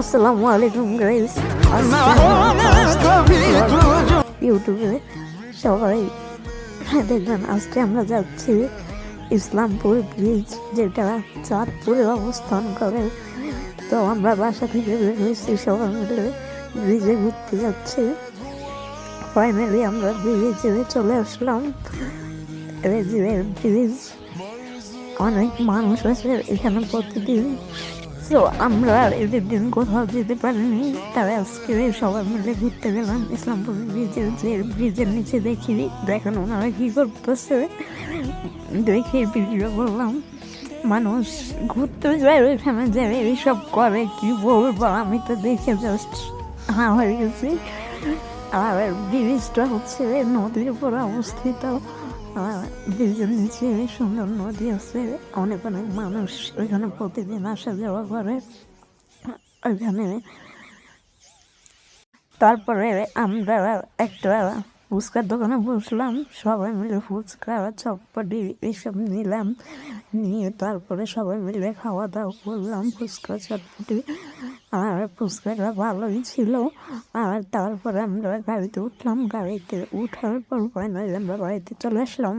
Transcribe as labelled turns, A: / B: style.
A: আসসালামু আলাইকুম গাইস, ইউটিউবে সবাই দেখবেন। আজকে আমরা যাচ্ছি ইসলামপুর ব্রিজ, যেটা চাঁদপুরে অবস্থান করে। তো আমরা বাসা থেকে বের হয়েছি, সবাই মিলে ব্রিজে ঘুরতে যাচ্ছি। ফাইনালি আমরা ব্রিজে চলে আসলাম। ব্রিজ অনেক মানুষ আছে এখানে প্রতিদিন। তো আমরা এদের দিন কোথাও যেতে পারিনি, তাই আজকে সবাই মিলে ঘুরতে গেলাম ইসলামপুর ব্রিজে। যে ব্রিজের নিচে দেখেন ওনারা কি করতেছে, দেখে ভিডিও করলাম। মানুষ ঘুরতে যায় ওইখানে যায় এইসব করে, কি বলবো, আমি তো দেখে জাস্ট হয়ে গেছি। আর ব্রিজটা হচ্ছে নদীর উপর অবস্থিত। ব্রিজের নিচে সুন্দর নদী আছে, অনেক অনেক মানুষ ওইখানে প্রতিদিন আসা যাওয়া করে ওইখানে। তারপরে আমরা একটা ফুচকার দোকানে বসলাম, সবাই মিলে ফুচকা চটপটি এসব নিলাম, নিয়ে তারপরে সবাই মিলে খাওয়া দাওয়া করলাম ফুচকা চটপটি। আর ফুচকাটা ভালোই ছিল। আর তারপরে আমরা গাড়িতে উঠলাম, গাড়িতে উঠার পর ফাইনালি আমরা বাড়িতে চলে আসলাম।